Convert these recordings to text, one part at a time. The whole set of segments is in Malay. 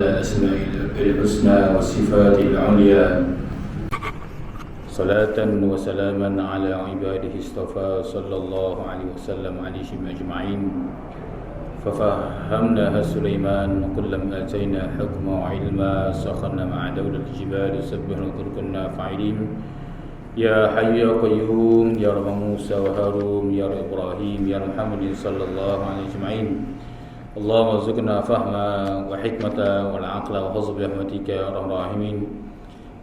الأسماء الحسنى والصفات العليا صلاة وسلاما على عباده اصطفى صلى الله عليه وسلم عليهم أجمعين ففهمناها سليمان كلما آتينا حكما وعلما سخرنا مع دولة الجبال سبحنا كنا فاعلين يا حي يا قيوم يا رب موسى وهارون يا رب إبراهيم يا رب محمد صلى الله عليه أجمعين اللهم ارزقنا فهما وحكمة والعقل وحفظ برحمتك يا أرحم الراحمين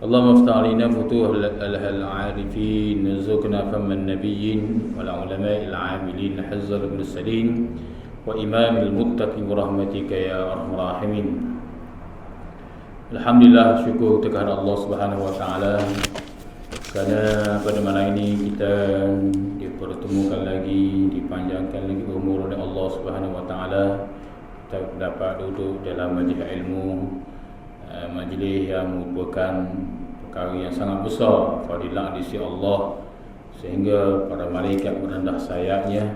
اللهم افتح علينا فتوح العارفين ارزقنا فهم النبيين والعلماء العاملين حفظ المرسلين وإمام المتقين برحمتك يا أرحم الراحمين. Alhamdulillah, syukur kepada Allah Subhanahu Wa Taala kerana pada malam ini kita dipertemukan lagi, dipanjangkan lagi umur oleh Allah Subhanahu Wa Taala. Kita dapat duduk dalam majlis ilmu, majlis yang merupakan perkara yang sangat besar, fadilah di sisi Allah, sehingga para malaikat merendah sayapnya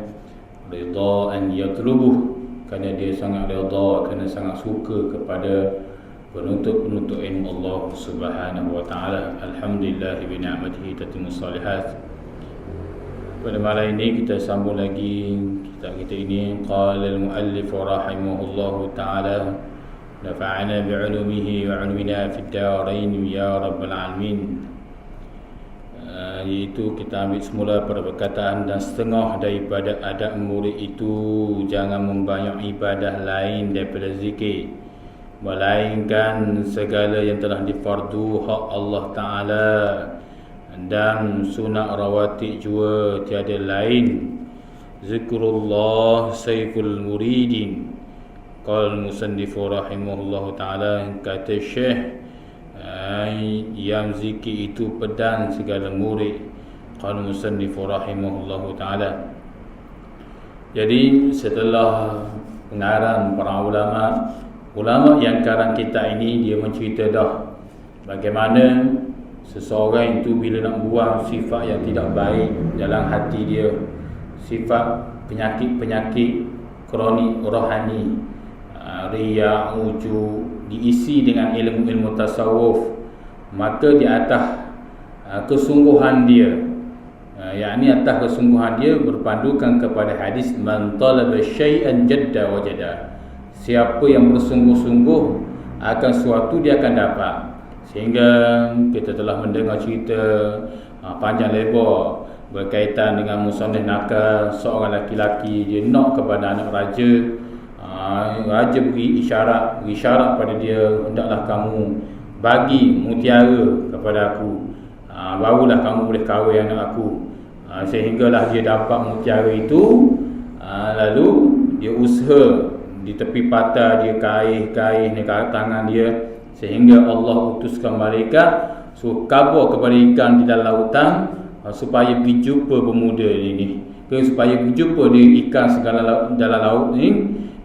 redha an yatlubuh, kerana dia sangat redha, kerana sangat suka kepada penuntut-penuntut ilmu Allah Subhanahu Wa Taala. Alhamdulillah bi ni'matihi tatimmus shalihat. Pada malam ini kita sambung lagi kitab kita ini. Qala al-muallif rahimahullahu taala nafa'ana bi'ulumihi wa 'ulumina fid darain ya rabbal alamin. Iaitu kita ambil semula pada perkataan dan setengah daripada adab murid itu jangan membanyak ibadah lain daripada zikir, melainkan segala yang telah difardu hak Allah Ta'ala dan sunat rawatib juga tiada lain. Zikrullah saiful muridin. Qala al-musannifu rahimahullahu ta'ala, kata Syekh, yang zikir itu pedang segala murid. Qala al-musannifu rahimahullahu ta'ala. Jadi setelah pengarang para ulama yang karang kita ini, dia mencerita dah bagaimana seseorang itu bila nak buang sifat yang tidak baik dalam hati dia, sifat penyakit-penyakit kronik rohani, riya, ujub, diisi dengan ilmu-ilmu tasawuf, maka di atas kesungguhan dia, yakni atas kesungguhan dia berpandukan kepada hadis man talaba syai'an jadda wajada. Siapa yang bersungguh-sungguh akan suatu dia akan dapat. Sehingga kita telah mendengar cerita panjang lebar berkaitan dengan musannif nakal, seorang laki-laki dia nak kepada anak raja. Raja beri isyarat pada dia, hendaklah kamu bagi mutiara kepada aku, barulah kamu boleh kahwin anak aku. Sehinggalah dia dapat mutiara itu. Lalu dia usaha di tepi patah dia kaih di tangan dia, sehingga Allah utuskan malaikat suruh kabur kepada ikan di dalam lautan supaya pergi jumpa pemuda ini, supaya pergi jumpa dia ikan segala dalam laut ni.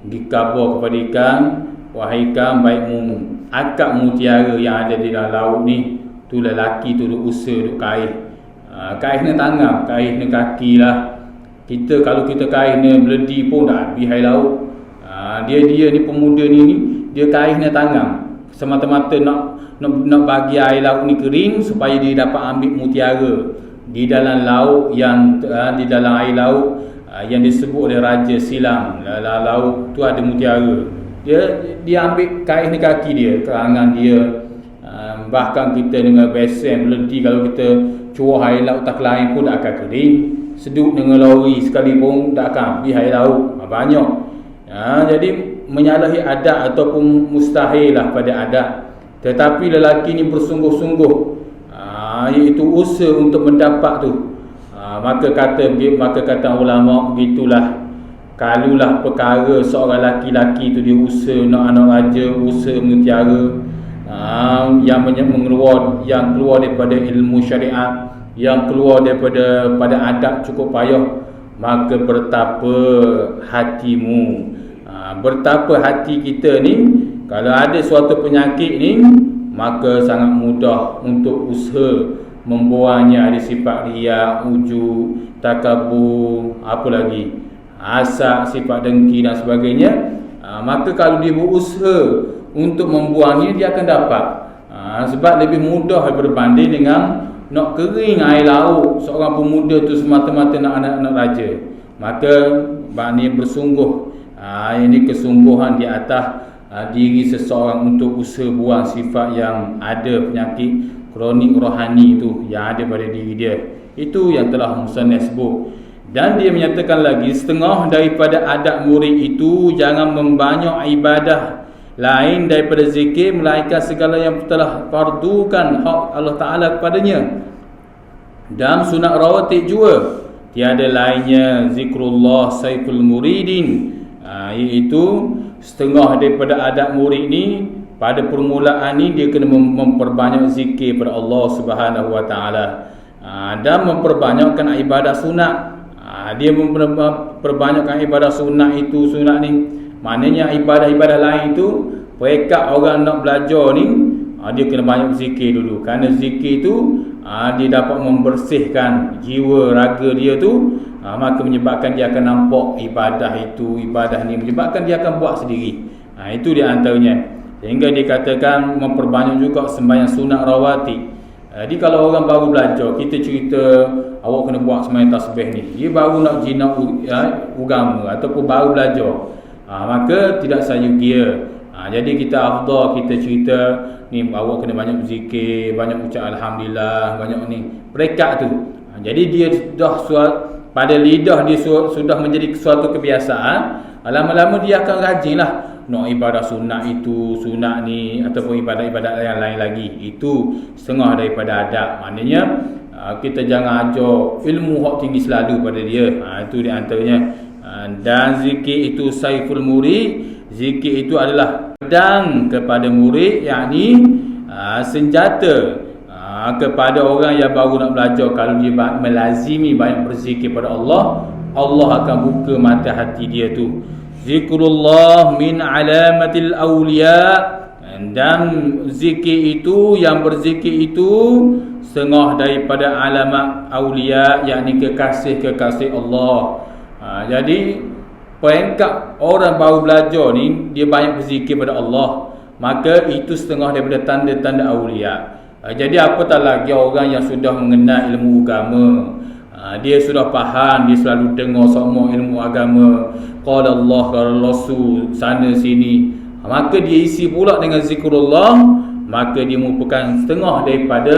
Dikabur kepada ikan, wahai ikan, baikmu akak mutiara yang ada di dalam laut ni. Tu lelaki tu duk usaha duk kaih, kaih ni tangan, kaih ni kaki lah. Kalau kita kaih ni meledi pun dah habis air laut. Dia ni pemuda ni dia kaih ni tangan semata-mata nak bagi air laut ni kering supaya dia dapat ambil mutiara di dalam laut yang di dalam air laut yang disebut oleh Raja Silam. Dalam laut tu ada mutiara. Dia ambil kain di kaki dia, tangan dia. Bahkan kita dengan besen meledi, kalau kita curah air laut tak lain pun tak akan kering. Sedut dengan lori sekalipun tak akan habis air laut. Banyak. Jadi menyalahi adat ataupun mustahil lah pada adat. Tetapi lelaki ni bersungguh-sungguh, iaitu usaha untuk mendapat tu. Maka kata ulama, begitulah kalulah perkara seorang laki-laki tu dia usaha nak anak raja, usaha mutiara, yang keluar daripada ilmu syariat, yang keluar daripada adat cukup payah, maka bertapa hatimu. Bertapa hati kita ni, kalau ada suatu penyakit ni, maka sangat mudah untuk usaha membuangnya. Ada sifat riya, ujub, takabur, apa lagi, hasad, sifat dengki dan sebagainya. Maka kalau dia berusaha untuk membuangnya dia akan dapat. Sebab lebih mudah berbanding dengan nak kering air laut seorang pemuda tu semata-mata nak anak-anak raja. Maka ni bersungguh, ini kesungguhan di atas diri seseorang untuk usaha buang sifat yang ada penyakit kronik rohani itu yang ada pada diri dia. Itu yang telah musannaf sebut. Dan dia menyatakan lagi, setengah daripada adab murid itu jangan membanyak ibadah lain daripada zikir melainkan segala yang telah fardukan hak Allah Ta'ala kepadanya. Dan sunat rawatib juga tiada lainnya zikrullah saiful muridin, iaitu setengah daripada adab murid ni pada permulaan ni dia kena memperbanyak zikir pada Allah Subhanahu Wa Ta'ala, dan memperbanyakkan ibadah sunat. Dia memperbanyakkan ibadah sunat itu, sunat ni maknanya ibadah-ibadah lain tu pekat orang nak belajar ni, dia kena banyak zikir dulu. Kerana zikir tu dia dapat membersihkan jiwa raga dia tu, maka menyebabkan dia akan nampak ibadah itu, ibadah ni menyebabkan dia akan buat sendiri. Itu di antaranya. Sehingga dikatakan memperbanyak juga sembahyang sunat rawatib. Jadi kalau orang baru belajar, kita cerita awak kena buat sembahyang tasbih ni, dia baru nak jinak agama ataupun baru belajar, maka tidak sayugia. Jadi kita afdal kita cerita ni, awak kena banyak zikir, banyak ucap alhamdulillah, banyak ni perekat tu. Jadi dia dah pada lidah dia sudah menjadi suatu kebiasaan. Lama-lama dia akan rajinlah nak ibadah sunat itu, sunat ni, ataupun ibadat-ibadat yang lain lagi. Itu setengah daripada adab. Maknanya kita jangan ajar ilmu hak tinggi selalu pada dia. Itu di antaranya. Dan zikir itu saiful murid. Zikir itu adalah pedang kepada murid, yakni senjata kepada orang yang baru nak belajar. Kalau dia melazimi banyak berzikir pada Allah, Allah akan buka mata hati dia tu. Zikrullah min alamatil awliya. Dan zikir itu, yang berzikir itu setengah daripada alamat awliya, yakni kekasih-kekasih Allah. Jadi peringkat orang baru belajar ni, dia banyak berzikir pada Allah, maka itu setengah daripada tanda-tanda awliya. Jadi apatah lagi orang yang sudah mengenal ilmu agama, dia sudah faham, dia selalu dengar semua ilmu agama, qala Allah, qala Rasul, sana sini, maka dia isi pula dengan zikrullah, maka dia merupakan setengah daripada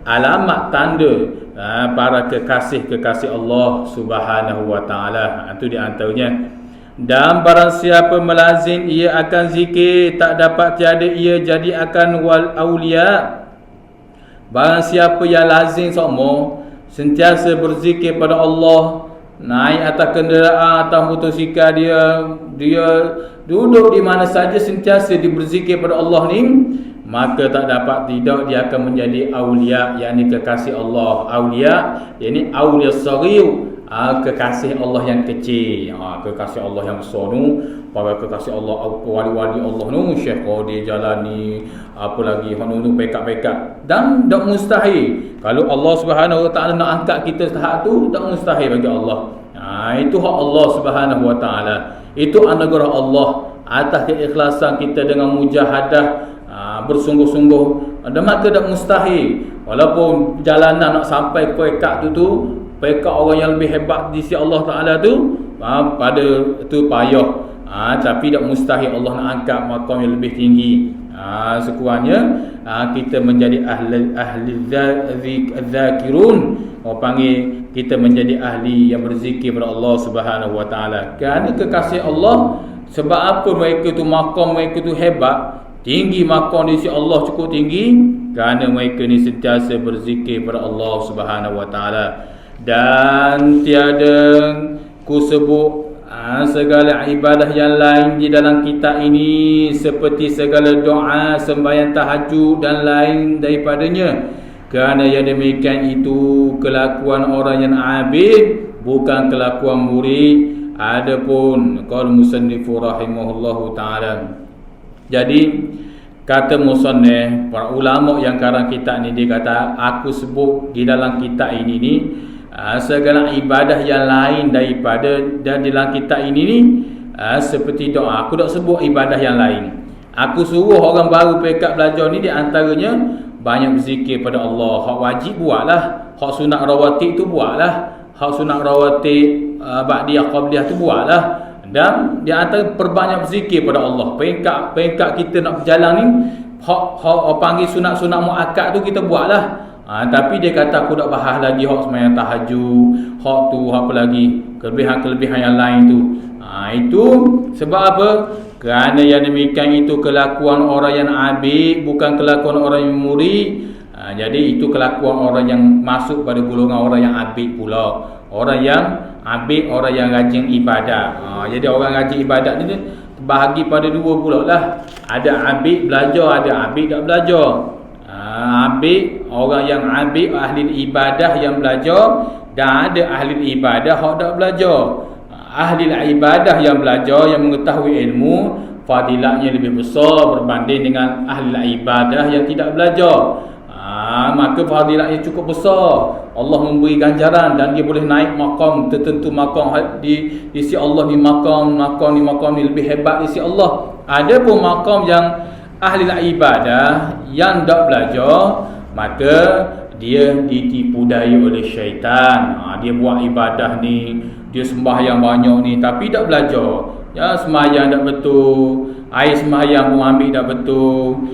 alamat tanda para kekasih-kekasih Allah Subhanahu Wa Ta'ala. Itu di antaranya. Dan barang siapa melazim ia akan zikir, tak dapat tiada ia jadi akan wal awliya. Barang siapa yang lazim semua sentiasa berzikir pada Allah, naik atas kenderaan, atas motosikal dia duduk di mana saja sentiasa dia berzikir pada Allah ni, maka tak dapat tidak dia akan menjadi awliya, yakni kekasih Allah. Awliya yakni awliya saghir, kekasih Allah yang kecil. Kekasih Allah yang besar tu, para kekasih Allah, wali-wali Allah tu, Syekh Qadir Jalani, apa lagi hanu tu, pekat-pekat. Dan tak mustahil kalau Allah Subhanahu Wa Ta'ala nak angkat kita tahap tu, tak mustahil bagi Allah. Itu hak Allah Subhanahu Wa Ta'ala. Itu anugerah Allah atas keikhlasan kita dengan mujahadah, bersungguh-sungguh. Dan maka tak mustahil, walaupun perjalanan nak sampai pekat tu pekat orang yang lebih hebat di sisi Allah Ta'ala tu, pada tu payah, tapi tak mustahil Allah nak angkat maqam yang lebih tinggi. Sekurangnya kita menjadi ahli zakirun, orang panggil kita menjadi ahli yang berzikir kepada Allah Subhanahu Wa Ta'ala. Kerana kekasih Allah, sebab apa mereka tu maqam mereka tu hebat, tinggi maqam di sisi Allah cukup tinggi, kerana mereka ni sentiasa berzikir kepada Allah Subhanahu Wa Ta'ala. Dan tiada ku sebut segala ibadah yang lain di dalam kitab ini, seperti segala doa, sembahyang tahajud dan lain daripadanya. Kerana yang demikian itu kelakuan orang yang abid, bukan kelakuan murid. Adapun qaul musannif rahimahullahu ta'ala, jadi kata musannif, para ulama yang karang kitab ni, dia kata aku sebut di dalam kitab ini ni segala ibadah yang lain daripada dan dalam kitab ini ni, seperti doa. Aku tak sebut ibadah yang lain. Aku suruh orang baru pekat belajar ni, di antaranya banyak berzikir pada Allah. Hak wajib buatlah, hak sunat rawatib tu buatlah, hak sunat rawatib ba'diyah qabliyah tu buatlah. Dan di antara perbanyak berzikir pada Allah. Peringkat kita nak berjalan ni, hak panggil sunat-sunat muakkad tu kita buatlah. Tapi dia kata aku tak bahas lagi hak sembahyang tahajud, hak tu apa lagi, kelebihan-kelebihan yang lain tu. Itu sebab apa? Kerana yang demikian itu kelakuan orang yang abid, bukan kelakuan orang yang murid. Jadi itu kelakuan orang yang masuk pada golongan orang yang abid pula. Orang yang abid, orang yang rajin ibadat. Jadi orang rajin ibadat ni terbahagi pada dua pula lah. Ada abid belajar, ada abid tak belajar. Abid, orang yang abid, ahli ibadah yang belajar, dan ada ahli ibadah yang tak belajar. Ahli ibadah yang belajar, yang mengetahui ilmu, fadilatnya lebih besar berbanding dengan ahli ibadah yang tidak belajar. Maka fadilatnya cukup besar. Allah memberi ganjaran dan dia boleh naik makam tertentu, makam di sisi Allah ni, makam ni lebih hebat di sisi Allah. Ada pun makam yang ahli ibadah yang tak belajar, maka dia ditipu daya oleh syaitan. Dia buat ibadah ni, dia sembahyang banyak ni, tapi tak belajar. Ya, sembahyang tak betul, air sembahyang pun ambil tak betul,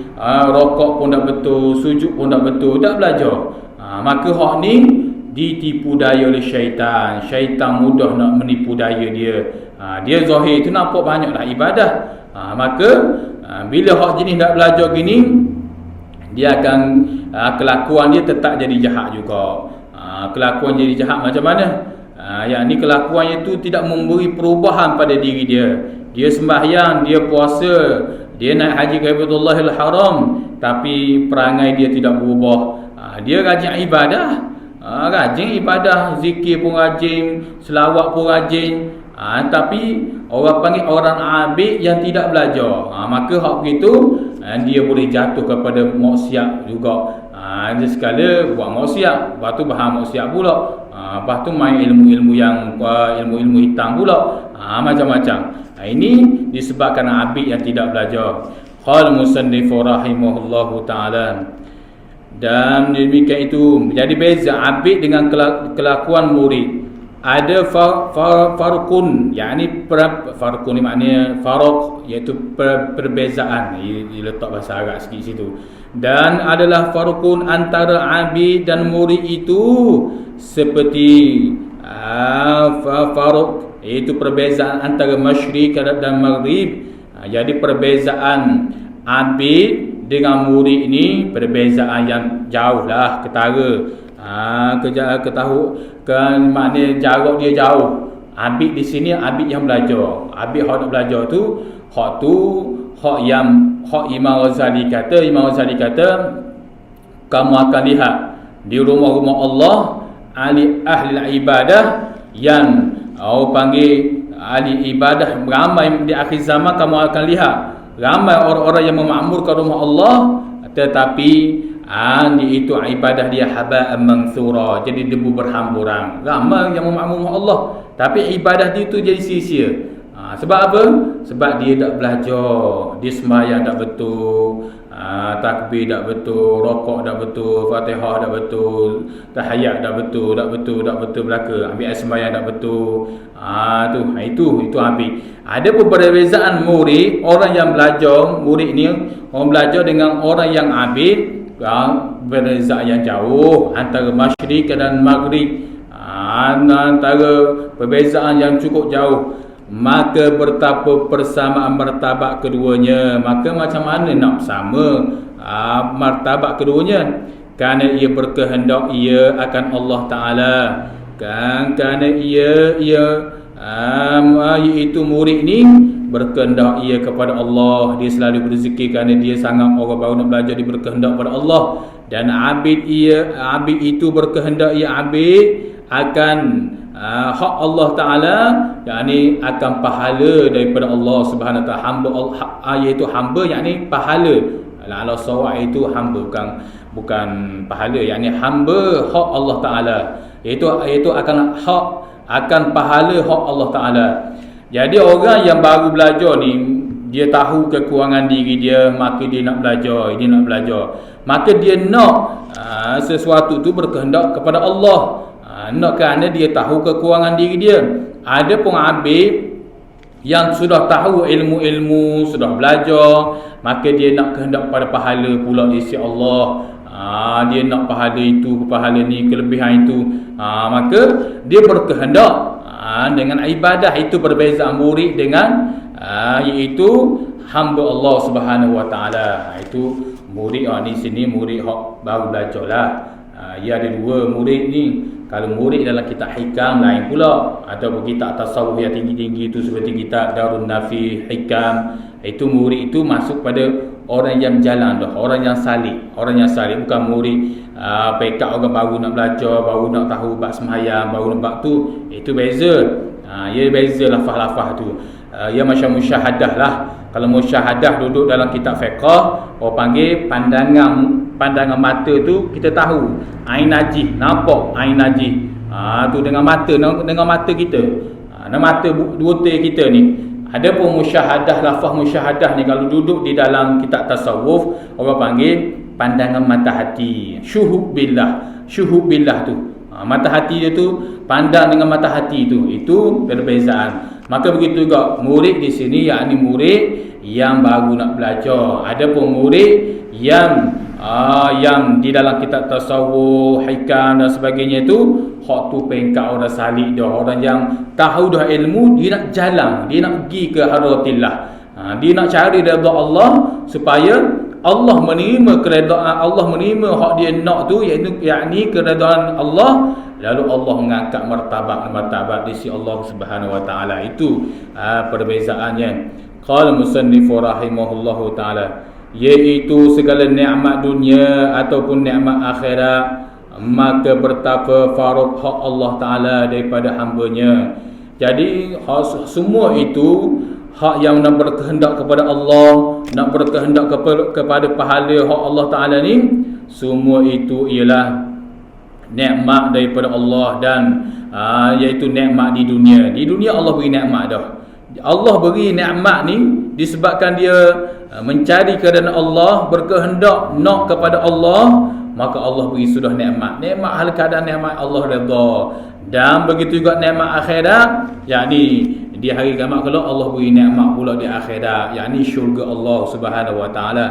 rokok pun tak betul, sujud pun tak betul, tak belajar. Maka hak ni ditipu daya oleh syaitan. Syaitan mudah nak menipu daya dia. Dia zahir tu nampak banyaklah ibadah. Maka bila hak jenis tak belajar gini, dia akan kelakuan dia tetap jadi jahat juga. Kelakuan jadi jahat macam mana? Yang ni kelakuannya tu tidak memberi perubahan pada diri dia. Dia sembahyang, dia puasa, dia naik haji ke Baitullahil Haram, tapi perangai dia tidak berubah. Dia rajin ibadah, zikir pun rajin, selawat pun rajin, tapi orang panggil orang abid yang tidak belajar. Maka hak begitu dia boleh jatuh kepada maksiat juga. Dia sekala buat maksiat, lepas tu bahan maksiat pula, lepas tu main ilmu-ilmu hitam pula, macam-macam. Ini disebabkan abid yang tidak belajar. Qala musannif rahimahullahu ta'ala. Dan demikian itu menjadi beza abid dengan kelakuan murid. Ada farqun, yakni farqun ni maknanya farq, iaitu perbezaan. Diletak bahasa Arab sikit situ. Dan adalah farqun antara abid dan murid itu seperti farq, iaitu perbezaan antara masyriq dan maghrib. Jadi perbezaan abid dengan murid ini perbezaan yang jauh lah, ketara. Maknanya jarak dia jauh. Abid di sini abid yang belajar. Abid hak nak belajar tu hak Imam Ghazali kata, kamu akan lihat di rumah-rumah Allah ahli ibadah yang panggil ahli ibadah ramai di akhir zaman. Kamu akan lihat ramai orang-orang yang memakmurkan rumah Allah, tetapi itu ibadah dia haba'an mansura, jadi debu berhamburan. Ramai yang memakmur rumah Allah, tapi ibadah dia tu jadi sia-sia. Sebab apa? Sebab dia tak belajar. Dia sembahyang tak betul, takbir tak betul, rokok tak betul, Fatihah tak betul, tahiyat tak betul belaka, ambil sembahyang tak betul. Itu habis. Ada perbezaan murid, orang yang belajar, murid ni orang belajar dengan orang yang abid, berbeza yang jauh antara masyriq dan maghrib, antara perbezaan yang cukup jauh. Maka bertapa persamaan martabat keduanya. Maka macam mana nak sama martabat keduanya? Kerana ia berkehendak ia akan Allah Ta'ala, kerana iaitu murid ni berkehendak ia kepada Allah. Dia selalu berzikir kerana dia sangat orang baru nak belajar, dia berkehendak kepada Allah. Dan abid itu berkehendak ia abid akan hak Allah Ta'ala, yakni akan pahala daripada Allah Subhanahu Wa Ta'ala. Hamba iaitu hamba, yakni pahala. Ala sawab itu hamba, bukan pahala, yakni hamba hak Allah Ta'ala, iaitu akan pahala hak Allah Ta'ala. Jadi orang yang baru belajar ni, dia tahu kekurangan diri dia, maka dia nak belajar, maka dia nak sesuatu tu berkehendak kepada Allah, nak kerana dia tahu kekurangan diri dia. Ada pun Habib yang sudah tahu ilmu-ilmu, sudah belajar, maka dia nak kehendak pada pahala pula di sisi Allah. Dia nak pahala itu, pahala ni, kelebihan itu. Maka dia berkehendak dengan ibadah. Itu perbezaan murid dengan iaitu hamba Allah Subhanahu Wa Taala. Itu murid di sini murid hak baru belajarlah. Ia ada dua murid ni. Kalau murid dalam kitab hikam lain pula, ataupun kitab tasawuf yang tinggi-tinggi itu seperti kitab Darun Nafi Hikam, itu murid itu masuk pada orang yang jalan dah, orang yang salih, bukan murid pekat orang baru nak belajar, baru nak tahu bab sembahyang, baru nak bab tu. Itu beza. Ia beza lafaz-lafaz tu. Ia macam musyahadah lah. Kalau musyahadah duduk dalam kitab fiqh, orang panggil pandangan mata tu kita tahu. Ain najih, nampak ain najih. Tu dengan mata kita. Dengan mata buta kita ni. Ada pun musyahadah, lafaz musyahadah ni kalau duduk di dalam kitab tasawuf, orang panggil pandangan mata hati. Syuhud billah tu. Mata hati dia tu pandang dengan mata hati tu. Itu perbezaan. Maka begitu juga murid di sini, yakni murid yang baru nak belajar. Ada pun murid yang di dalam kitab tasawuf, hikam dan sebagainya tu, hak tu pengkat orang salih dah, orang yang tahu dah ilmu, dia nak jalan, dia nak pergi ke hadratillah. Dia nak cari redha Allah supaya Allah menerima keredaan, Allah menerima hak dia nak tu, yakni keredaan Allah. Lalu Allah mengangkat martabat di sisi Allah Subhanahu Wa Taala. Itu perbezaannya. Qala musannif rahimahullahu taala, iaitu segala nikmat dunia ataupun nikmat akhirat, maka bertapa farq hak Allah Taala daripada hamba-Nya. Jadi semua itu hak yang nak berkehendak kepada Allah, nak berkehendak kepada pahala hak Allah Taala ni, semua itu ialah nikmat daripada Allah. Dan iaitu nikmat di dunia. Di dunia Allah beri nikmat dah. Allah beri nikmat ni disebabkan dia mencari keredaan Allah, berkehendak nak kepada Allah, maka Allah beri sudah nikmat. Nikmat hal keadaan nikmat Allah redha. Dan begitu juga nikmat akhirat, yakni di hari kiamat kalau Allah beri nikmat pula di akhirat, yakni syurga Allah Subhanahu Wa Taala.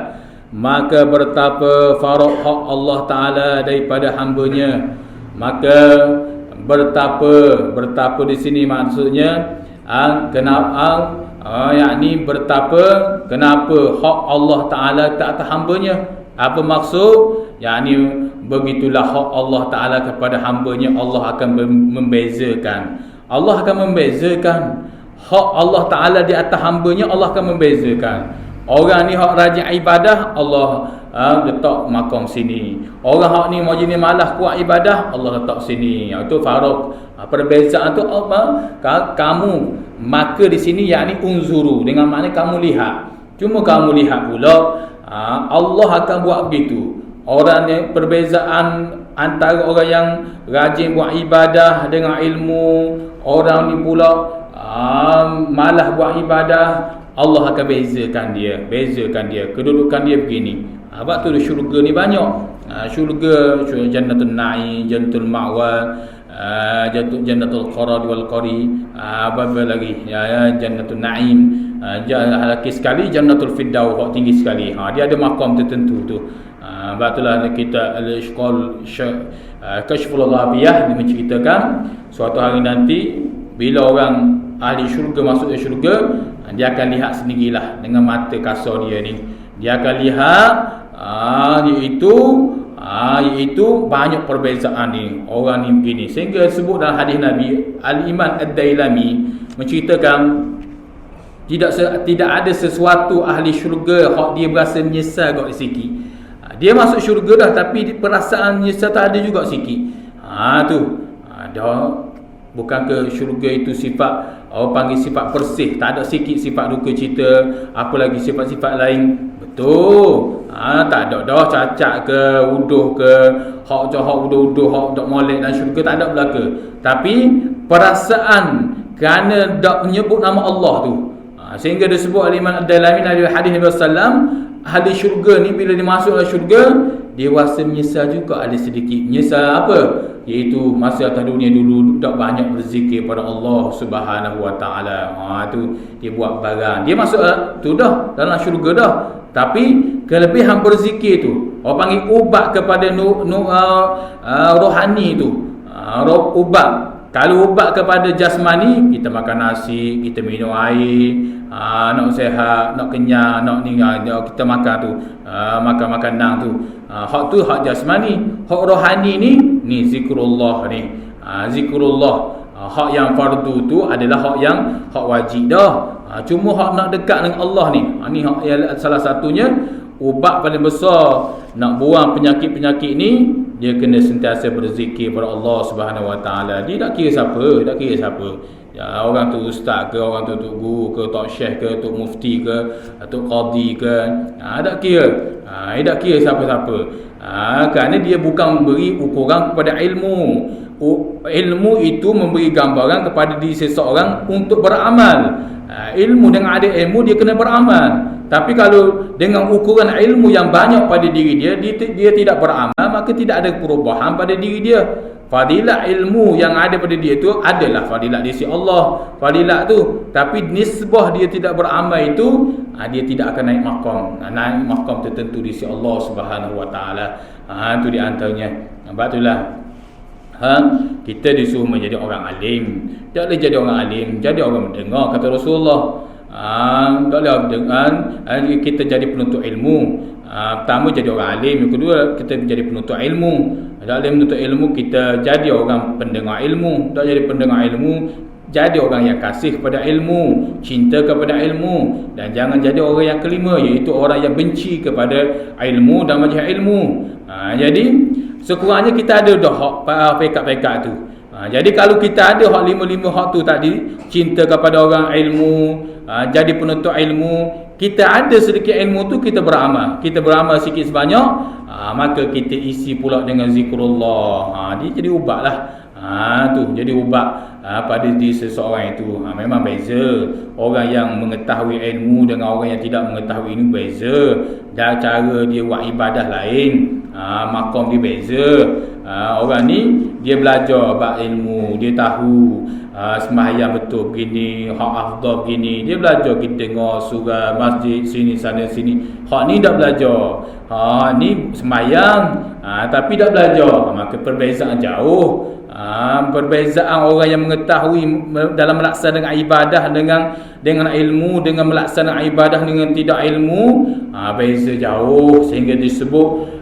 Maka bertapa farq hak Allah Taala daripada hamba-Nya. Maka bertapa di sini maksudnya yakni bertapa kenapa hak Allah Taala ke atas hamba-Nya. Apa maksud? Yakni begitulah hak Allah Taala kepada hamba-Nya, Allah akan membezakan. Allah akan membezakan hak Allah Taala di atas hamba-Nya, Allah akan membezakan. Orang ni hak rajin ibadah, Allah letak makam sini. Orang hak ni majlis malas kuat ibadah, Allah letak sini. Itu farq. Perbezaan tu apa? Kamu maka di sini yakni unzuru, dengan makna kamu lihat. Cuma kamu lihat pula Allah akan buat begitu. Orang ni perbezaan antara orang yang rajin buat ibadah dengan ilmu, orang ni pula malas buat ibadah, Allah akan bezakan dia. Kedudukan dia begini. Sebab tu syurga ni banyak. Syurga Jannatul Na'im, Jannatul Ma'wa, Jannatul Qarad wal Qari, apa lagi? Jannatul Na'im, lagi sekali Jannatul Firdaus, hak tinggi sekali. Dia ada makam tertentu tu. Sebab itulah kita al-Ishqal Kashful Ghabiyah menceritakan suatu hari nanti bila orang ahli syurga masuk ke syurga, dia akan lihat sendirilah dengan mata kasar dia ni. Dia akan lihat iaitu banyak perbezaan ni. Orang ni begini. Sehingga sebut dalam hadis Nabi, Al-Imam Ad-Dailami menceritakan tidak ada sesuatu ahli syurga hak dia berasa menyesal gak sikit. Dia masuk syurga dah, tapi perasaan menyesal tak ada juga sikit. Bukan ke syurga itu sifat orang panggil sifat bersih, tak ada sikit sifat duka cita, apalagi sifat-sifat lain. Betul. Tak ada dah cacat ke, uduh ke, hak uduh-uduh, hak dak molek dan syurga tak ada belaka. Tapi perasaan kerana dak menyebut nama Allah tu, Sehingga disebut Al-Imam Ad-Dailami dari hadis Nabi sallam, ahli syurga ni bila dia masuk dalam syurga, dia rasa menyesal juga, ada sedikit menyesal apa? Iaitu masa atas dunia dulu tak banyak berzikir pada Allah Subhanahu Wa Taala. Tu dia buat barang. Dia masuk tu dah dalam syurga dah. Tapi kelebihan berzikir tu, orang panggil ubat kepada rohani tu. Ubat. Kalau ubat kepada jasmani, kita makan nasi, kita minum air, nak sehat, nak kenyang, nak ni, kita makan tu, makan makanan tu. Hak tu hak jasmani. Hak rohani ni zikrullah ni. Zikrullah. Hak yang fardu tu adalah hak wajib dah. Cuma hak nak dekat dengan Allah ni. Ni hak salah satunya ubat paling besar nak buang penyakit-penyakit ni. Dia kena sentiasa berzikir pada Allah Subhanahu Wa Taala. Dia tak kira siapa, Ya, orang tu ustaz ke, orang tu tok guru ke, tok syekh ke, tok mufti ke, tok qadi ke. Tak kira. Tak kira siapa-siapa. Kerana dia bukan memberi ukuran kepada ilmu. Ilmu itu memberi gambaran kepada diri seseorang untuk beramal. Ilmu, dengan ada ilmu dia kena beramal. Tapi kalau dengan ukuran ilmu yang banyak pada diri dia tidak beramal, maka tidak ada perubahan pada diri dia. Fadilat ilmu yang ada pada dia itu adalah fadilat di sisi Allah, fadilat tu. Tapi nisbah dia tidak beramal itu, dia tidak akan naik maqam tertentu di sisi Allah Subhanahu Wa Taala. Itu di antaranya. Sebab itulah kita disuruh menjadi orang alim. Tak boleh jadi orang alim, jadi orang mendengar kata Rasulullah. Tak boleh dengan kita jadi penuntut ilmu. Pertama jadi orang alim, yang kedua kita menjadi penuntut ilmu. Dalam menuntut ilmu kita jadi orang pendengar ilmu. Tak jadi pendengar ilmu, jadi orang yang kasih kepada ilmu, cinta kepada ilmu. Dan jangan jadi orang yang kelima, iaitu orang yang benci kepada ilmu dan majlis ilmu. Jadi sekurangnya kita ada dah hak pekat-pekat tu. Jadi kalau kita ada hak lima-lima hak tu tadi, cinta kepada orang ilmu, jadi penuntut ilmu, kita ada sedikit ilmu tu, kita beramal. Kita beramal sikit sebanyak, maka kita isi pula dengan zikrullah. Dia jadi ubat lah. Tu jadi ubat pada diri seseorang itu. Memang beza. Orang yang mengetahui ilmu dengan orang yang tidak mengetahui ilmu beza. Dan cara dia buat ibadah lain. Maqam dia beza. Orang ni dia belajar bab ilmu, dia tahu sembahyang betul begini, hak afdal begini. Dia belajar, kita dengar surah masjid sini sana sini. Hak ni dah belajar. Ni sembahyang tapi dah belajar. Maka perbezaan jauh. Perbezaan orang yang mengetahui dalam melaksanakan ibadah dengan ilmu, dengan melaksanakan ibadah dengan tidak ilmu, beza jauh. Sehingga disebut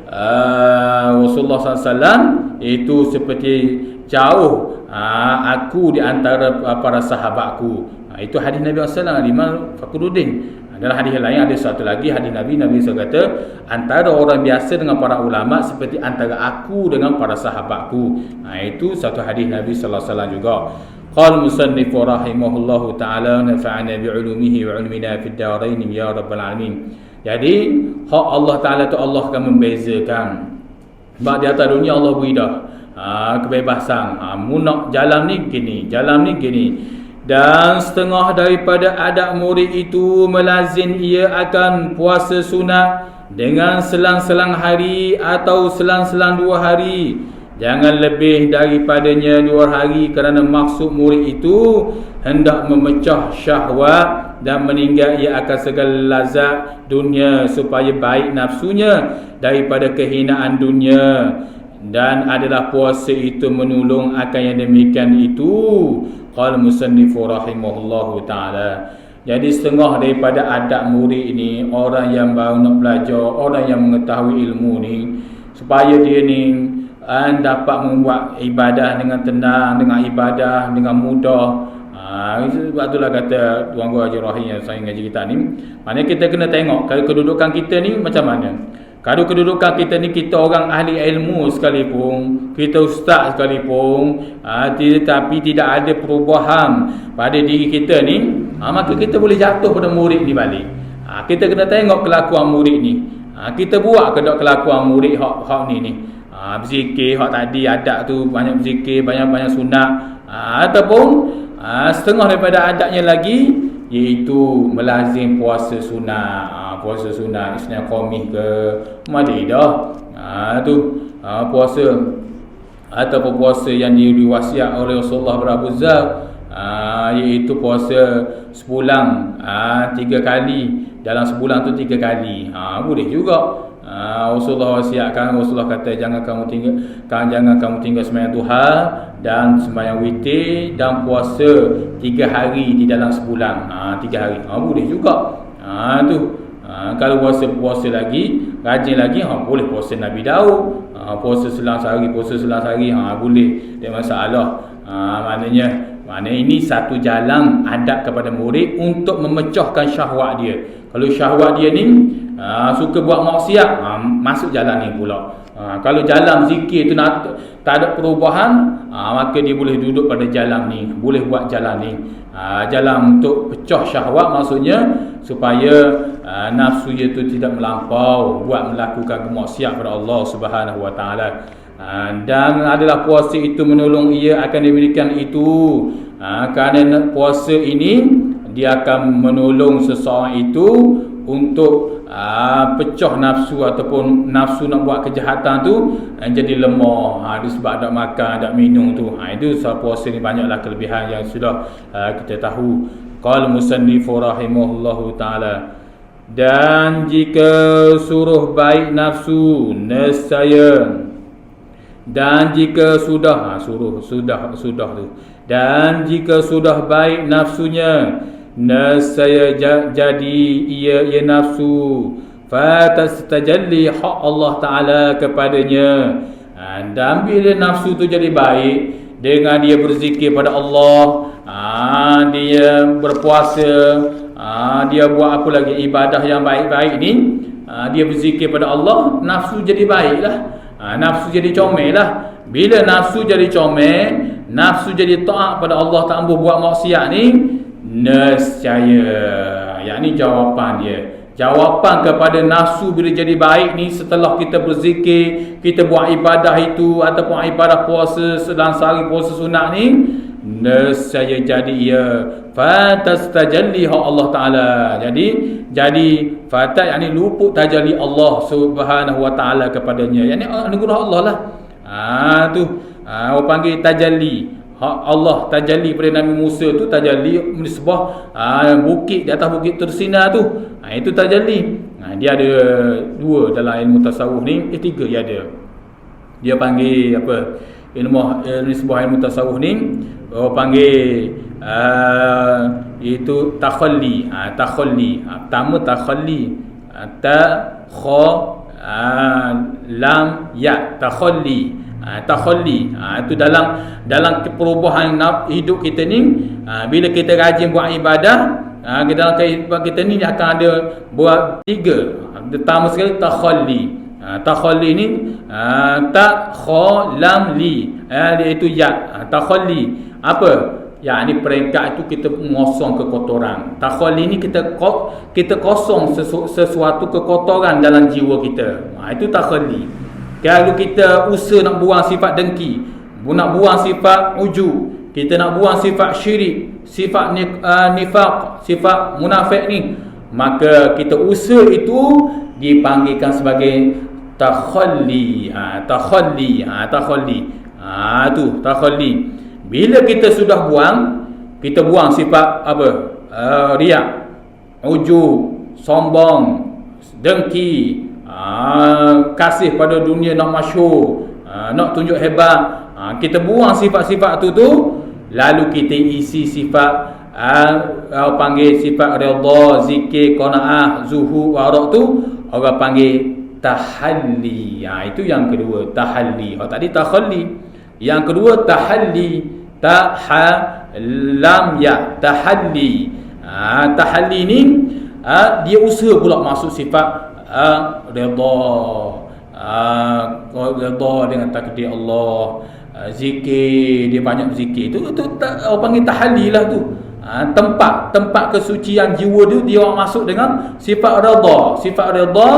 Rasulullah SAW itu seperti jauh aku di antara para sahabatku. Itu hadis Nabi SAW, Imam Fakhruddin. Dalam hadis lain ada satu lagi hadis Nabi SAW kata, antara orang biasa dengan para ulama seperti antara aku dengan para sahabatku. Itu satu hadis Nabi SAW juga. Qala musannif rahimahullahu taala, nafa'ana bi'ulumihi wa 'ilmina fid darain ya rabbal alamin. Jadi hak Allah Taala tu Allah akan membezakan. Sebab di atas dunia Allah beri dah kebebasan. Mu nak jalan ni gini, jalan ni gini. Dan setengah daripada adat murid itu melazim ia akan puasa sunat dengan selang-selang hari atau selang-selang 2 hari. Jangan lebih daripadanya 2 hari, kerana maksud murid itu hendak memecah syahwat dan meninggal ia akan segala lazat dunia supaya baik nafsunya daripada kehinaan dunia. Dan adalah puasa itu menolong akan yang demikian itu. Qala musannifu rahimahullahu ta'ala. Jadi setengah daripada adab murid ini, orang yang baru nak belajar, orang yang mengetahui ilmu ni, supaya dia ni dapat membuat ibadah dengan tenang, dengan ibadah dengan mudah. Sebab itulah kata Tuan Guru Haji Rahim yang saya ngaji kita ni, maknanya kita kena tengok kalau kedudukan kita ni macam mana. Kalau kedudukan kita ni, kita orang ahli ilmu sekalipun, kita ustaz sekalipun, tetapi tidak ada perubahan pada diri kita ni, maka kita boleh jatuh pada murid ni balik. Kita kena tengok kelakuan murid ni. Kita buat ke tak kelakuan murid hak ni. Berzikir, hak tadi adab tu banyak berzikir, banyak-banyak sunat, ataupun setengah daripada adabnya lagi iaitu melazim puasa sunat. Puasa sunat Isnin Khamis ke madi dah. Puasa ataupun puasa yang diwasiat oleh Rasulullah Abu Dzar, iaitu puasa sebulan 3 kali, dalam sebulan tu 3 kali. Boleh juga. Rasulullah wasiatkan, Rasulullah kata jangan kamu tinggal sembahyang duha dan sembahyang witir dan puasa 3 hari di dalam sebulan. 3 hari. Boleh juga. Kalau puasa lagi, rajin lagi, boleh puasa Nabi Daud, puasa selang sehari, boleh, tak masalah. Maknanya ini satu jalan adab kepada murid untuk memecahkan syahwat dia. Kalau syahwat dia ni suka buat maksiat, masuk jalan ni pula. Kalau jalan zikir tu tak ada perubahan, maka dia boleh duduk pada jalan ni, boleh buat jalan ni. Jalan untuk pecah syahwat, maksudnya supaya nafsu dia tu tidak melampau buat melakukan kemaksiat pada Allah Subhanahu Wa Taala. Dan adalah puasa itu menolong ia akan diberikan itu. Kerana puasa ini dia akan menolong seseorang itu untuk pecah nafsu ataupun nafsu nak buat kejahatan tu jadi lemah. Disebab tak makan, tak minum tu. Itu sebab puasa ni banyaklah kelebihan yang sudah kita tahu. Qala musannifu rahimahullahu ta'ala, dan jika suruh baik nafsu nescaya, dan jika sudah tu, dan jika sudah baik nafsunya nescaya jadi ia nafsu fatastajalli hak Allah Ta'ala kepadanya. Dan bila nafsu tu jadi baik, dengan dia berzikir pada Allah, dia berpuasa, dia buat apa lagi ibadah yang baik-baik ni, dia berzikir pada Allah, nafsu jadi baiklah. Nafsu jadi comel lah. Bila nafsu jadi comel, nafsu jadi taat pada Allah, tak ambuh buat maksiat ni, nescaya, yakni jawapan dia. Jawapan kepada nafsu bila jadi baik ni, setelah kita berzikir, kita buat ibadah itu ataupun ibadah puasa selang sehari, puasa sunat ni, nescaya jadi ia fatastajalli Allah Ta'ala. Jadi fatat yakni luput tajalli Allah Subhanahu Wa Ta'ala kepadanya, yakni anugerah Allah lah. Orang panggil tajalli. Allah tajalli pada Nabi Musa tu, tajalli di sebuah bukit, di atas bukit tersinar tu. Itu tajalli. Dia ada 2 dalam ilmu tasawuf ni, 3 dia ada. Dia panggil apa? Sebuah ilmu tasawuf ni panggil itu takhalli. Pertama takhalli, lam ya, takhalli. Itu dalam perubahan hidup kita ni, bila kita rajin buat ibadah, dalam kehidupan kita ni akan ada buat 3. Pertama sekali takhalli. Takhalli ni lam li, iaitu ya. Takhalli apa? Yakni peringkat itu kita mengosong kekotoran. Takhalli ni kita kosong sesuatu kekotoran dalam jiwa kita. Itu takhalli. Kalau kita usaha nak buang sifat dengki, nak buang sifat ujub, kita nak buang sifat syirik, sifat nifaq, sifat munafik ni, maka kita usaha itu dipanggilkan sebagai takhalli. Takhalli. Tu takhalli. Bila kita sudah buang, kita buang sifat apa? Riak, ujub, sombong, dengki, kasih pada dunia, nak masyhur, nak tunjuk hebat. Kita buang sifat-sifat tu, lalu kita isi sifat panggil sifat redha, zikir, qanaah, zuhud, warak tu orang panggil tahalli. Itu yang kedua, tahalli. Tadi takhalli. Yang kedua tahalli, lam ya, tahalli. Tahalli ni dia usaha pula masuk sifat redha, redha dengan takdir Allah, zikir, dia banyak berzikir. Itu orang panggil tahalli lah tu. Tempat kesucian jiwa tu dia orang masuk dengan sifat redha. Sifat redha,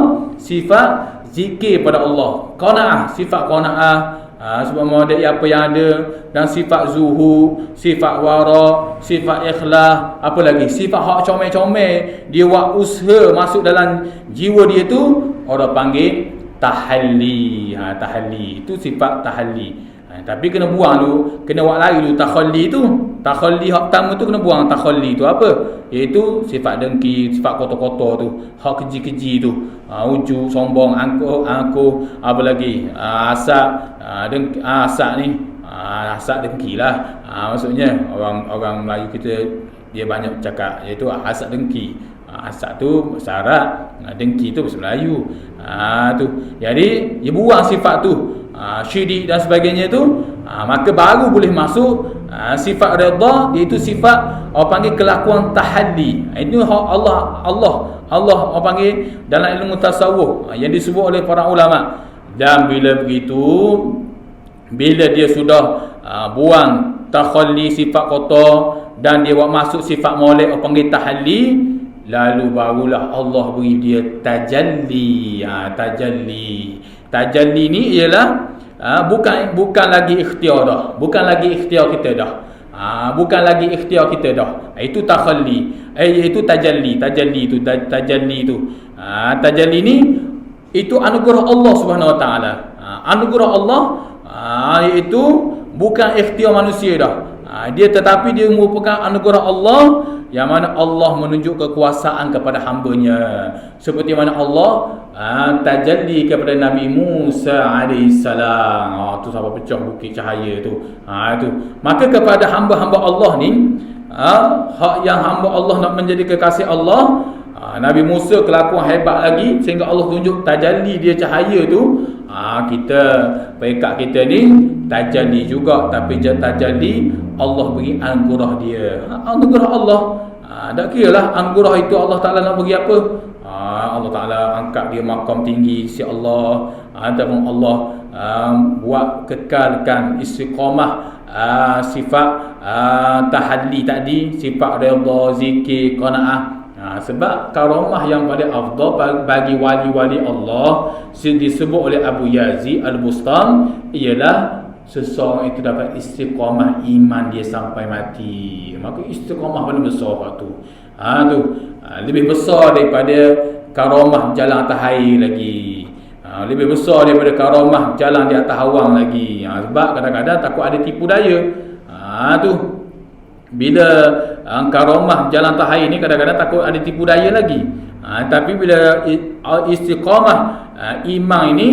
sifat zikir pada Allah. Qanaah, sifat qanaah, Sebab mewadai apa yang ada, dan sifat zuhud, sifat wara, sifat ikhlas, apa lagi? Sifat hak comel-comel, dia buat usaha masuk dalam jiwa dia tu, orang panggil tahalli. Tahalli itu sifat tahalli. Tapi kena buang tu, kena buat lari tu takhalli tu. Takhalli hak pertama tu kena buang. Takhalli tu apa? Iaitu sifat dengki, sifat kotor-kotor tu, hak keji-keji tu, ujub, sombong, angkuh, apa lagi? Asap, dengki, asap ni, asap dengki lah. Maksudnya orang Melayu kita dia banyak cakap iaitu asap dengki. Asap tu syarat, dengki tu bahasa Melayu. Tu. Jadi dia buang sifat tu, syirik dan sebagainya tu, maka baru boleh masuk sifat redha, iaitu sifat orang panggil kelakuan tahaddi. Itu Allah orang panggil dalam ilmu tasawuf yang disebut oleh para ulama. Dan bila begitu, bila dia sudah buang takhalli, sifat kotor, dan dia buat masuk sifat molek orang panggil tahalli, lalu barulah Allah beri dia tajalli. Tajalli ni ialah bukan lagi ikhtiar dah, bukan lagi ikhtiar kita dah. Bukan lagi ikhtiar kita dah. Itu takhalli. Itu tajalli tu. Tajalli ni itu anugerah Allah Subhanahu Wa Taala. Anugerah Allah iaitu bukan ikhtiar manusia dah. Dia tetapi dia merupakan anugerah Allah, yang mana Allah menunjuk kekuasaan kepada hamba-Nya, seperti mana Allah tajalli kepada Nabi Musa alaihissalam. Tu sampai pecah bukit cahaya tu. Tu. Maka kepada hamba-hamba Allah ni, hak yang hamba Allah nak menjadi kekasih Allah, Nabi Musa kelakuan hebat lagi sehingga Allah tunjuk tajalli dia cahaya tu. Kita pekat kita ni tajalli juga, tapi tajalli Allah beri anugerah dia. Anugerah Allah. Tak kira lah anugerah itu Allah Ta'ala nak bagi apa. Allah Ta'ala angkat dia makam tinggi si Allah, ataupun Allah buat kekalkan istiqamah sifat tahadli tadi, sifat redha, zikir, qanaah. Sebab karamah yang paling afdal bagi wali-wali Allah disebut oleh Abu Yazid Al-Bustam ialah seseorang itu dapat istiqamah iman dia sampai mati. Maka istiqamah paling besar waktu tu lebih besar daripada karamah jalan atas air lagi, lebih besar daripada karamah jalan di atas awang lagi. Sebab kadang-kadang takut ada tipu daya. Tu bila karamah jalan atas air ni kadang-kadang takut ada tipu daya lagi. Tapi bila istiqamah iman ini,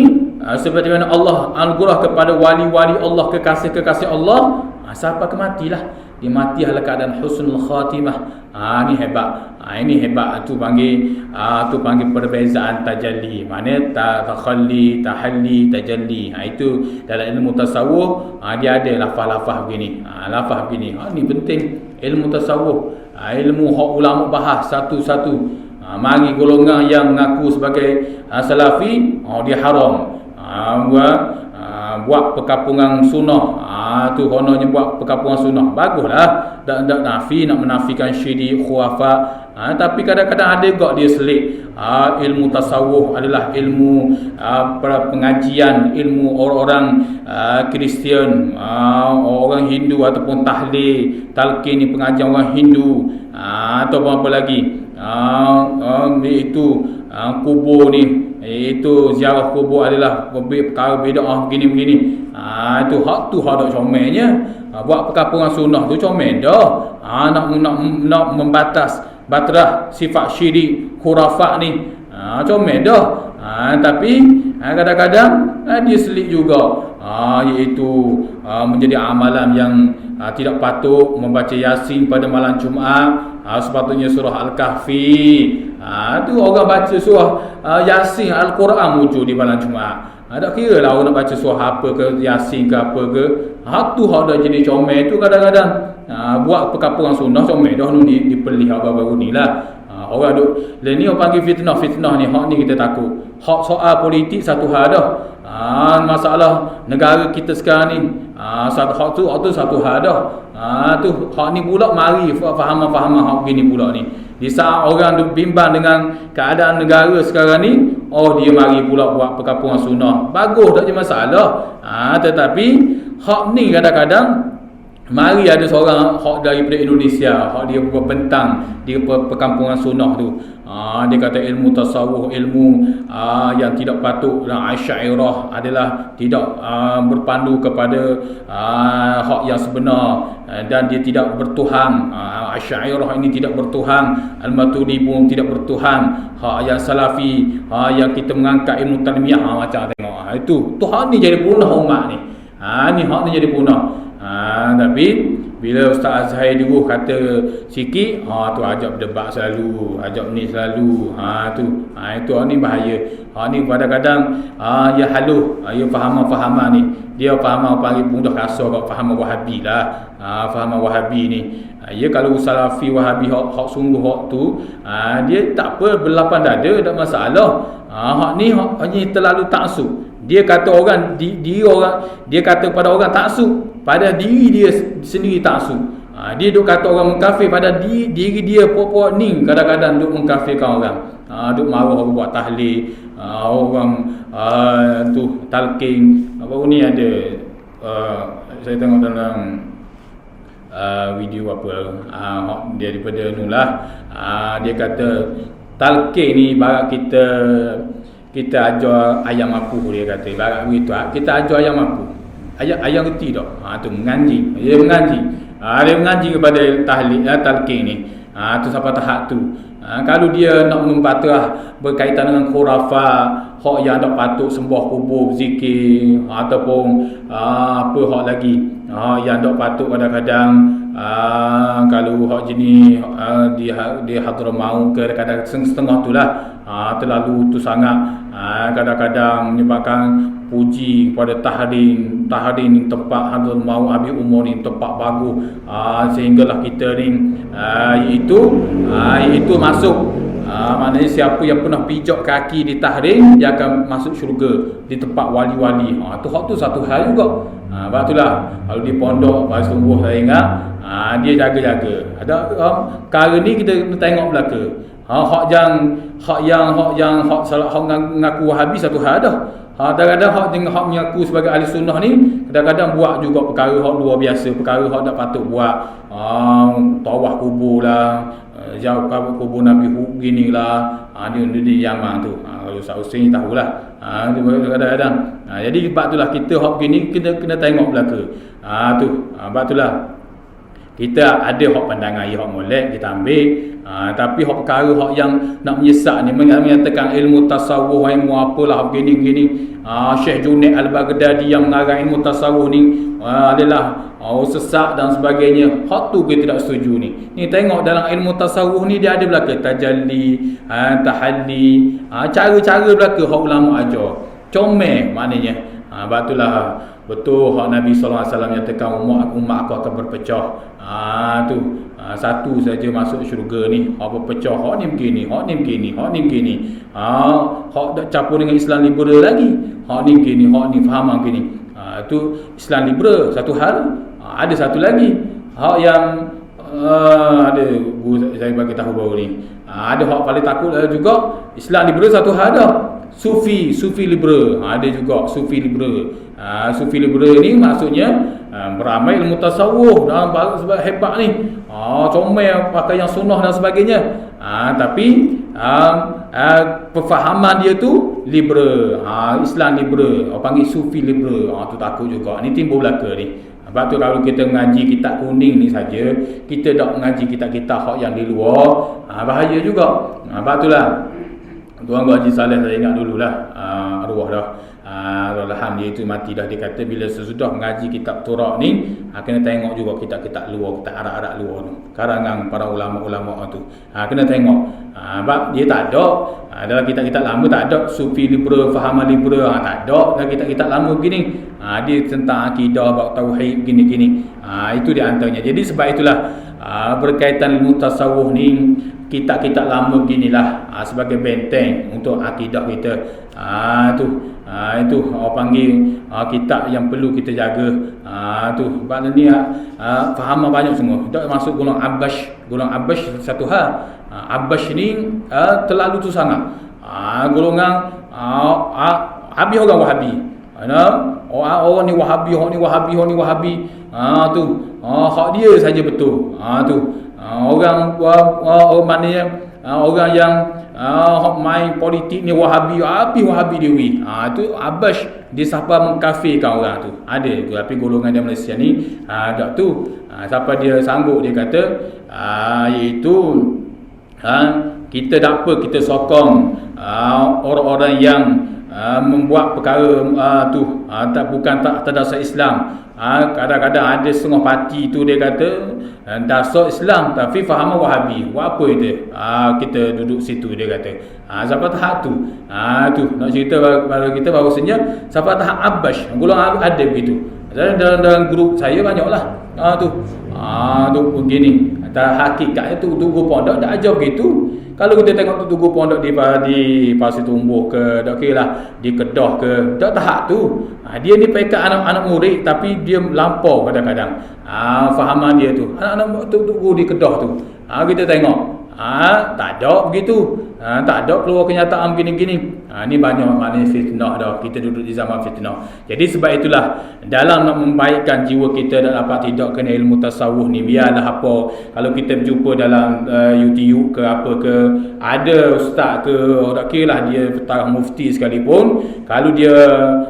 seperti mana Allah anugerah kepada wali-wali Allah, kekasih-kekasih Allah, siapa kematilah, dia mati dalam keadaan husnul khatimah. Ni hebat. Ini hebat. Tu panggil perbezaan tajalli. Mana takhalli, tahalli, tajalli. Itu dalam ilmu tasawuf dia ada lafaz-lafaz begini. Lafaz begini. Ni penting ilmu tasawuf. Ilmu hak ulama bahas satu-satu. Mari golongan yang mengaku sebagai salafi, dia haram buat perkampungan sunnah. Tu kononnya buat perkampungan sunnah. Baguslah, tak nafi, nak menafikan syirik, khurafat. Tapi kadang-kadang ada juga dia selit. Ilmu tasawuf adalah ilmu pengajian, ilmu orang-orang Kristian, orang Hindu, ataupun tahlil, talqin ni pengajian orang Hindu, ataupun apa lagi, itu kubur ni, itu ziarah kubur adalah perkara bid'ah begini-begini. Itu hak tu hak dak comelnya. Buat perkampungan sunnah tu comel dah. Nak membatas batrah sifat syirik, khurafat ni, comel dah. Tapi kadang-kadang dia selit juga, iaitu menjadi amalan yang tidak patut membaca Yasin pada malam Jumaat. Sepatutnya surah Al-Kahfi. Tu orang baca surah Yasin, Al-Quran muncul di malam Jumaat. Tak kira lah orang nak baca surah apa ke, Yasin ke apa ke. Tu hak dah jadi comel tu kadang-kadang. Buat perkampungan sunnah comel dah ni dipelih baru-baru ni lah. Orang duk ni orang panggil fitnah ni. Hak ni kita takut. Hak soal politik satu hal dah. Masalah negara kita sekarang ni, hak tu satu hal dah. Tu hak ni pula mari fahaman hak begini pula ni. Di saat orang duk bimbang dengan keadaan negara sekarang ni, oh dia mari pula buat perkampungan sunnah. Bagus, tak ada masalah. Tetapi hak ni kadang-kadang mari ada seorang hak daripada Indonesia, hak dia berbentang di perkampungan sunnah tu. Dia kata ilmu tasawuf, ilmu yang tidak patut dan Asy'ariyah adalah tidak berpandu kepada hak yang sebenar, dan dia tidak bertuhan. Asy'ariyah ini tidak bertuhan, Al-Maturidi pun tidak bertuhan. Hak yang Salafi, yang kita mengangkat ilmu tanmiyah, macam tengok itu Tuhan ni jadi punah umat ni. Ni hak ni jadi punah. Tapi bila Ustaz Azhar dulu kata sikit, tu ajak berdebat selalu, ajak ni selalu. Itu ni bahaya. Ni kadang-kadang ya haluh, ya fahaman ni. Dia fahaman panggil mudah kasar kat fahaman Wahabi lah. Fahaman Wahabi ni. Ya kalau Salafi Wahabi hak sungguh hak tu, dia tak apa berlapan dada, tak masalah. Hak ni terlalu taksub. Dia kata orang dia kata pada orang taksub, pada diri dia sendiri taksub. Dia duk kata orang mengkafir pada diri dia pokok ni, kadang-kadang duk mengkafirkan orang. Duk marah orang buat tahlil, orang tu talqin. Baru ni ada saya tengok dalam video apa dia daripada nulah, dia kata talqin ni barat kita ajar ayam aku, dia kata barat begitu. Kita ajar ayam aku, ayam reti tak? Tu mengaji. Dia mengaji kepada talqin ni. Tu sampai tahap tu. Kalau dia nak membatalkan berkaitan dengan khurafat, hak yang tak patut sembah kubur, berzikir, ataupun apa hak lagi yang tak patut kadang-kadang kalau hak jenis di Hadramaut kadang-kadang setengah tu lah, terlalu tu sangat, kadang-kadang menyebabkan puji kepada tahdin ni tempat Hadramaut Habib Umar ni tempat bagus, sehinggalah kita ni itu masuk. Maknanya siapa yang pernah pijak kaki di tahdin, dia akan masuk syurga di tempat wali-wali. Tu hak tu satu hal juga. Sebab itulah kalau di pondok Pak Sungguh saya ingat, dia jaga-jaga. Ada perkara ni kita kena tengok belaka. Hak yang ngaku Wahabi satu hal dah. Kadang-kadang hak mengaku sebagai ahli sunnah ni kadang-kadang buat juga perkara hak luar biasa, perkara hak tak patut buat. Tawaf kubur lah, jauh kubur Nabi Hud gini lah. Dia di Yaman tu. Kalau Ustaz Hussein tahulah. Kadang-kadang. Jadi sebab itulah kita hak begini kena tengok belaka. Sebab itulah kita ada hak pandangan hak molek kita ambil, tapi hak perkara hak yang nak menyesak ni menyatakan ilmu tasawuf, ilmu apalah begini-begini, Syekh Junaid Al-Baghdadi yang mengarang ilmu tasawuf ni adalah sesat dan sebagainya. Hak tu kita tidak setuju ni. Ni tengok dalam ilmu tasawuf ni dia ada belaka tajalli, tahalli, cara-cara belaka hak ulama ajar. Comel maknanya. Batulah betul hak Nabi sallallahu alaihi wasallam nyatakan umat aku akan berpecah. Satu saja masuk syurga ni, hak berpecah, hak ni begini, hak ni begini, hak ni begini. Hak dak campur dengan Islam liberal lagi. Hak ni begini, hak ni faham begini. Itu Islam liberal satu hal. Ada satu lagi hak yang ada guru saya bagi tahu baru ni. Ada hak paling takut juga Islam liberal satu hal dah. Sufi liberal, ada juga Sufi liberal. Sufi liberal ni maksudnya beramal ilmu tasawuf dan sebab hebat ni. Comel pakai yang sunnah dan sebagainya. Tapi perfahaman dia tu liberal. Islam liberal, panggil Sufi liberal. Tu takut juga. Ni timbul belaka ni. Sebab tu kalau kita mengaji kitab kuning ni saja, kita tak mengaji kitab-kitab hak yang di luar, bahaya juga. Sebab itulah Tuan Haji Saleh saya ingat dululah, arwah dah. Alhamdulillah dia itu mati dah. Dia kata bila sesudah mengaji kitab Turak ni, kena tengok juga kitab-kitab luar, kitab arak-arak luar tu, karangan para ulama-ulama tu. Kena tengok. Sebab dia tak ada dalam kitab-kitab lama, tak ada Sufi liberal, fahaman liberal, tak ada dalam kitab-kitab lama begini. Dia tentang akidah, bab tauhid gini-gini. Itu di antaranya. Jadi sebab itulah berkaitan ilmu tasawuf ni, kitab-kitab lama beginilah sebagai benteng untuk akidah kita. Itu orang panggil kitab yang perlu kita jaga. Tu sebab ni fahaman banyak semua. Tak masuk golongan Abash. Golongan Abash satu hal. Abash ni terlalu tu sangat. Golongan habis orang Wahabi. Orang ni Wahabi, orang ni Wahabi, orang ni Wahabi. Tu. Hak dia saja betul. Tu. Orang maknanya orang yang main politik ni Wahabi, habis Wahabi dia wi. Tu Abbas dia siapa mengkafirkan orang tu. Ada tu, tapi golongan dia Malaysia ni tak tu. Siapa dia sanggup dia kata iaitu kita tak apa, kita sokong orang-orang yang membuat perkara bukan tak terdasar Islam. Kadang-kadang ada setengah parti tu dia kata dasar Islam tapi fahaman Wahabi. Buat apa itu? Kita duduk situ dia kata. Siapa tahap tu? Tu nak cerita pada kita bahawasanya siapa tahap Abbas. Golongan ada begitu. Dalam grup saya banyaklah. Tu begini. Hakikatnya tu guru pondok dah ajar begitu. Kalau kita tengok tu guru pondok di Pasir Tumbuh ke, tak kira lah di Kedah ke, tak tahap tu. Dia ni pekat anak-anak murid tapi dia lampau kadang-kadang. Fahaman dia tu. Anak-anak tu guru di Kedah tu. Kita tengok. Tak ada begitu. Tak ada keluar kenyataan gini-gini. Ni banyak maknanya fitnah dah. Kita duduk di zaman fitnah. Jadi sebab itulah dalam nak membaikkan jiwa kita dan dapat tidak kena ilmu tasawuf ni, biarlah apa kalau kita berjumpa dalam YouTube ke apa ke, ada ustaz ke, tak kira lah dia tarikh mufti sekalipun, kalau dia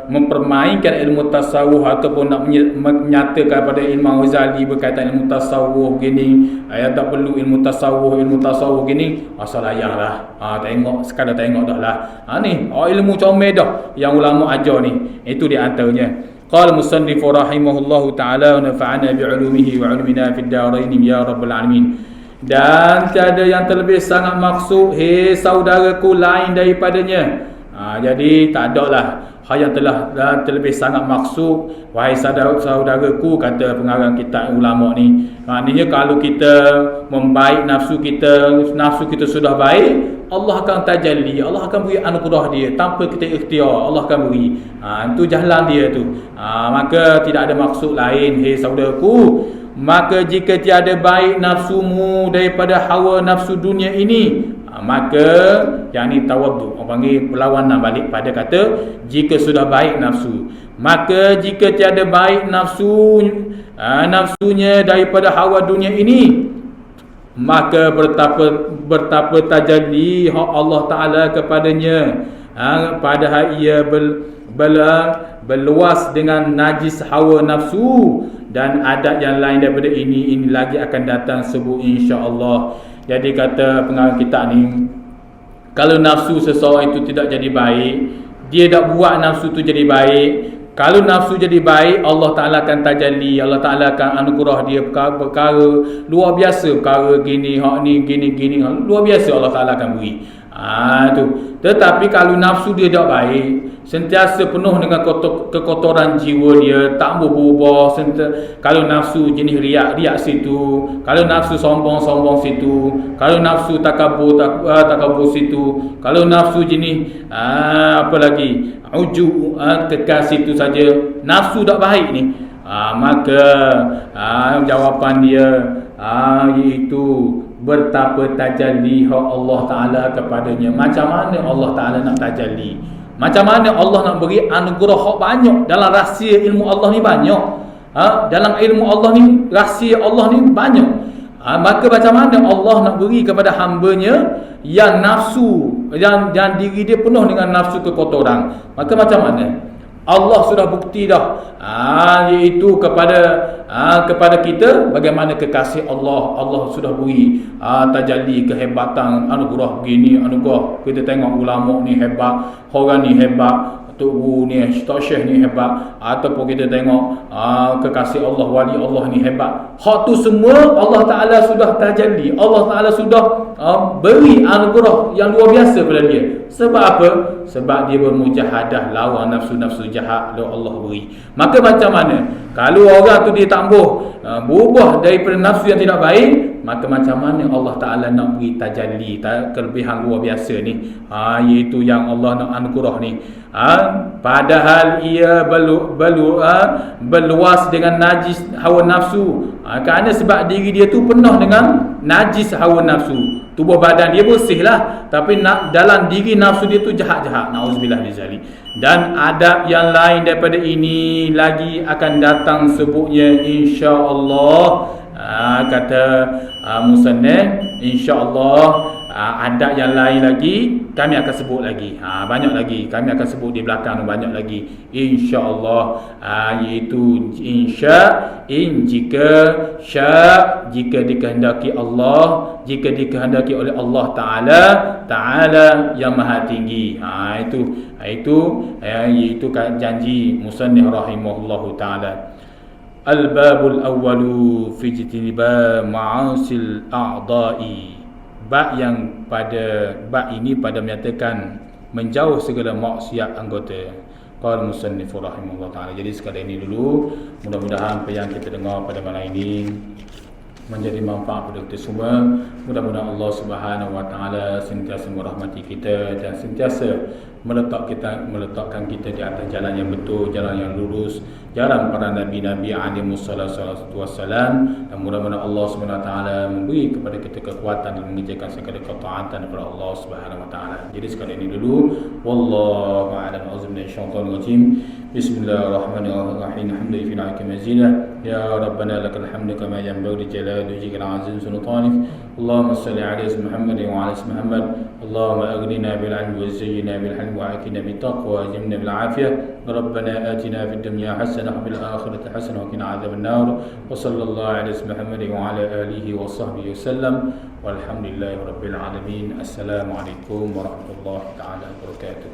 mempermainkan ilmu tasawuf ataupun nak menyatakan pada Imam Ghazali berkaitan ilmu tasawuf gini, tak perlu ilmu tasawuf gini, asal ayah lah. Tengok, sekadar tengok dah lah. Ni ilmu comel dah yang ulama ajar ni. Itu di antaranya. Qala musannif rahimahullahu taala wa nafa'ana bi'ulumihi wa 'ulumina fid darain ya rabbal alamin. Dan tiada yang terlebih sangat maksud saudaraku lain daripadanya. Jadi tak ada lah hal yang telah terlebih sangat maksud wahai saudaraku, kata pengarang kitab ulama ni. Maknanya kalau kita membaik nafsu kita sudah baik, Allah akan tajalli, Allah akan beri anugerah dia tanpa kita ikhtiar, Allah akan beri. Itu jalan dia tu. Maka tidak ada maksud lain saudaraku. Maka jika tiada baik nafsumu daripada hawa nafsu dunia ini, maka yang ni tawaddu, orang panggil perlawanan balik pada kata jika sudah baik nafsu. Maka jika tiada baik nafsunya daripada hawa dunia ini, maka bertapa tajalli hak Allah Ta'ala kepadanya, padahal ia berluas dengan najis hawa nafsu, dan adat yang lain daripada ini lagi akan datang sebut insya-Allah. Jadi kata pengarang kitab ni, kalau nafsu seseorang itu tidak jadi baik, dia tak buat nafsu tu jadi baik. Kalau nafsu jadi baik, Allah Ta'ala akan tajalli, Allah Ta'ala akan anugerah dia perkara luar biasa, perkara gini, hak ni gini, luar biasa Allah Ta'ala akan beri. Tu. Tetapi kalau nafsu dia tak baik, sentiasa penuh dengan kekotoran jiwa dia, tak berubah. Kalau nafsu jenis riak situ, kalau nafsu sombong situ, kalau nafsu takabur situ, kalau nafsu jenis apa lagi, ujub, kekal situ saja, nafsu tak baik ni, maka jawapan dia iaitu bertapa tajalli hak Allah Ta'ala kepadanya. Macam mana Allah Ta'ala nak tajalli? Macam mana Allah nak beri anugerah hak banyak? Dalam rahsia ilmu Allah ni banyak. Dalam ilmu Allah ni, rahsia Allah ni banyak. Maka macam mana Allah nak beri kepada hambanya yang nafsu, yang diri dia penuh dengan nafsu kekotoran? Maka macam mana? Allah sudah bukti dah, iaitu kepada kita bagaimana kekasih Allah sudah beri tajalli, kehebatan, anugerah begini, anugerah. Kita tengok ulama ni hebat, orang ni hebat, Tok Guru ni, Syekh ni hebat, ataupun kita tengok kekasih Allah, wali Allah ni hebat. Hak tu semua Allah Ta'ala sudah tajalli, Allah Ta'ala sudah beri anugerah yang luar biasa pada dia. Sebab apa? Sebab dia bermujahadah lawan nafsu-nafsu jahat yang Allah beri. Maka macam mana kalau orang tu dia tambah berubah daripada nafsu yang tidak baik, maka macam mana Allah Ta'ala nak beri tajalli, kelebihan luar biasa ni, iaitu yang Allah nak anugerah ni, padahal ia berluas dengan najis hawa nafsu, kerana sebab diri dia tu penuh dengan najis hawa nafsu. Tubuh badan dia bersih lah, tapi dalam diri nafsu dia tu jahat-jahat. Na'udzubillah min zalik. Dan adab yang lain daripada ini lagi akan datang sebutnya insya-Allah. Kata musannif, insya-Allah adab yang lain lagi kami akan sebut lagi. Banyak lagi kami akan sebut di belakang, banyak lagi insya-Allah. Iaitu jika jika dikehendaki Allah, jika dikehendaki oleh Allah Ta'ala yang maha tinggi. Itu janji musannif rahimahullahu ta'ala. Al-babul awwalu fi jitniba ma'asil a'dha'i. Bab ini pada menyatakan menjauh segala maksiat anggota. Qala musannif rahimahullah taala. Jadi sekali ini dulu, mudah-mudahan apa yang kita dengar pada malam ini menjadi manfaat pada kita semua. Mudah-mudahan Allah Subhanahu wa taala sentiasa merahmati kita dan sentiasa meletakkan kita di atas jalan yang betul, jalan yang lurus, jalan para nabi-nabi alaihi wassalatu wassalam. Dan mudah-mudahan Allah Subhanahu wa taala memberi kepada kita kekuatan dan mengerjakan segala ketaatan kepada Allah Subhanahu wa taala. Jadi sekali ini dulu, wallahu a'lam. Auzubillahi rajim. Bismillahirrahmanirrahim. Alhamdulillahi mazina. Ya Rabbana lakal hamdu kama yanbaghi li jalali wajhikal azim sultanik. Allahumma salli ala Muhammad wa ala Muhammad. Allahumma aghnina bil 'ilmi wa zayyina bil 'ilmi wa akina bit taqwa wa jimna bil 'afiyah. Rabbana atina fid dunya hasanah wa fil akhirati hasanah wa qina adzaban nar. Wa sallallahu ala Muhammad wa ala alihi wa sahbihi wasallam. Walhamdulillahi rabbil alamin. Assalamualaikum warahmatullahi taala wabarakatuh.